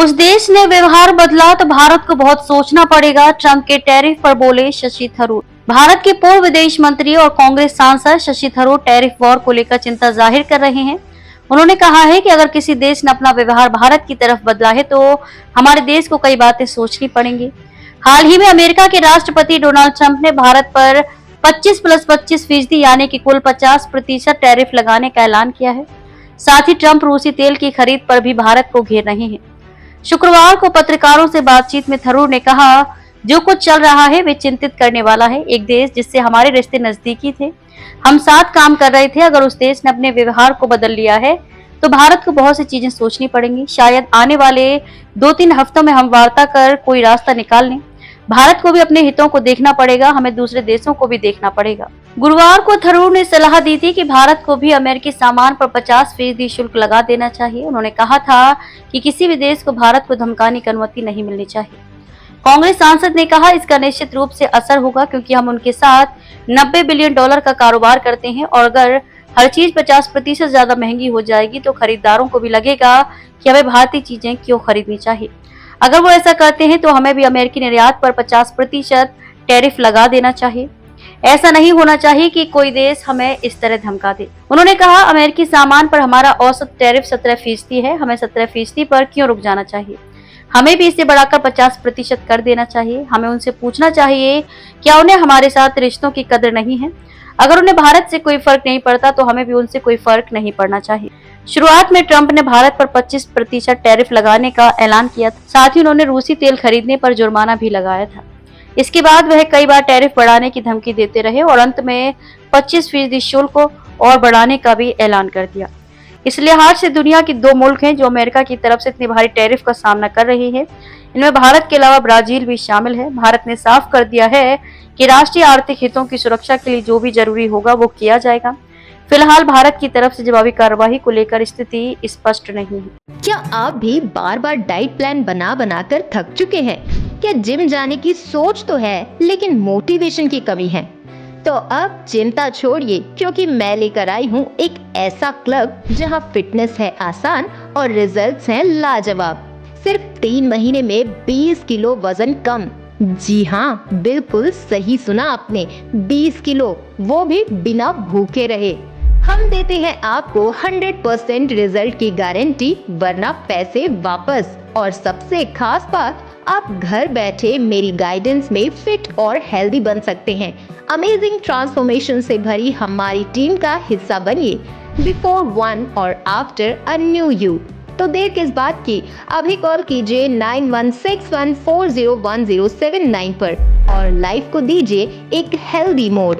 उस देश ने व्यवहार बदला तो भारत को बहुत सोचना पड़ेगा, ट्रंप के टैरिफ पर बोले शशि थरूर। भारत के पूर्व विदेश मंत्री और कांग्रेस सांसद शशि थरूर टैरिफ वॉर को लेकर चिंता जाहिर कर रहे हैं। उन्होंने कहा है कि अगर किसी देश ने अपना व्यवहार भारत की तरफ बदला है तो हमारे देश को कई बातें सोचनी पड़ेंगी। हाल ही में अमेरिका के राष्ट्रपति डोनाल्ड ट्रंप ने भारत पर 25+25% यानी कि कुल 50% टैरिफ लगाने का ऐलान किया है। साथ ही ट्रंप रूसी तेल की खरीद पर भी भारत को घेर रहे हैं। शुक्रवार को पत्रकारों से बातचीत में थरूर ने कहा, जो कुछ चल रहा है वे चिंतित करने वाला है। एक देश जिससे हमारे रिश्ते नजदीकी थे, हम साथ काम कर रहे थे, अगर उस देश ने अपने व्यवहार को बदल लिया है तो भारत को बहुत सी चीजें सोचनी पड़ेंगी। शायद आने वाले 2-3 हफ्तों में हम वार्ता कर कोई रास्ता निकाल लें। भारत को भी अपने हितों को देखना पड़ेगा, हमें दूसरे देशों को भी देखना पड़ेगा। गुरुवार को थरूर ने सलाह दी थी कि भारत को भी अमेरिकी सामान पर 50% शुल्क लगा देना चाहिए। उन्होंने कहा था कि किसी भी देश को भारत को धमकाने की अनुमति नहीं मिलनी चाहिए। कांग्रेस सांसद ने कहा, इसका निश्चित रूप से असर होगा क्योंकि हम उनके साथ $90 बिलियन का कारोबार करते हैं और अगर हर चीज 50% ज्यादा महंगी हो जाएगी तो खरीदारों को भी लगेगा कि हमें भारतीय चीजें क्यों खरीदनी चाहिए। अगर वो ऐसा करते हैं तो हमें भी अमेरिकी निर्यात पर 50% टैरिफ लगा देना चाहिए। ऐसा नहीं होना चाहिए कि कोई देश हमें इस तरह धमका दे। उन्होंने कहा, अमेरिकी सामान पर हमारा औसत टैरिफ 17% है, हमें 17% पर क्यों रुक जाना चाहिए। हमें भी इसे बढ़ाकर 50% कर देना चाहिए। हमें उनसे पूछना चाहिए क्या उन्हें हमारे साथ रिश्तों की कदर नहीं है। अगर उन्हें भारत से कोई फर्क नहीं पड़ता तो हमें भी उनसे कोई फर्क नहीं पड़ना चाहिए। शुरुआत में ट्रंप ने भारत पर 25% टैरिफ लगाने का ऐलान किया था। साथ ही उन्होंने रूसी तेल खरीदने पर जुर्माना भी लगाया था। इसके बाद वह कई बार टैरिफ बढ़ाने की धमकी देते रहे और अंत में 25% शुल्क को और बढ़ाने का भी ऐलान कर दिया। इस लिहाज से दुनिया के 2 मुल्क हैं जो अमेरिका की तरफ से इतनी भारी टैरिफ का सामना कर रहे हैं। इनमें भारत के अलावा ब्राजील भी शामिल है। भारत ने साफ कर दिया है कि राष्ट्रीय आर्थिक हितों की सुरक्षा के लिए जो भी जरूरी होगा वो किया जाएगा। फिलहाल भारत की तरफ से जवाबी कार्रवाई को लेकर स्थिति स्पष्ट नहीं है। क्या आप भी बार बार डाइट प्लान बना कर थक चुके हैं? क्या जिम जाने की सोच तो है लेकिन मोटिवेशन की कमी है? तो अब चिंता छोड़िए क्योंकि मैं लेकर आई हूँ एक ऐसा क्लब जहाँ फिटनेस है आसान और रिजल्ट्स हैं लाजवाब। सिर्फ 3 महीने में 20 किलो वजन कम। जी हाँ, बिल्कुल सही सुना आपने, 20 किलो, वो भी बिना भूखे रहे। हम देते हैं आपको 100% रिजल्ट की गारंटी वरना पैसे वापस। और सबसे खास बात, आप घर बैठे मेरी गाइडेंस में फिट और हेल्दी बन सकते हैं। अमेजिंग ट्रांसफॉर्मेशन से भरी हमारी टीम का हिस्सा बनिए। बिफोर वन और आफ्टर अ न्यू यू। तो देर किस बात की, अभी कॉल कीजिए 9161401079 पर और लाइफ को दीजिए एक हेल्दी मोड।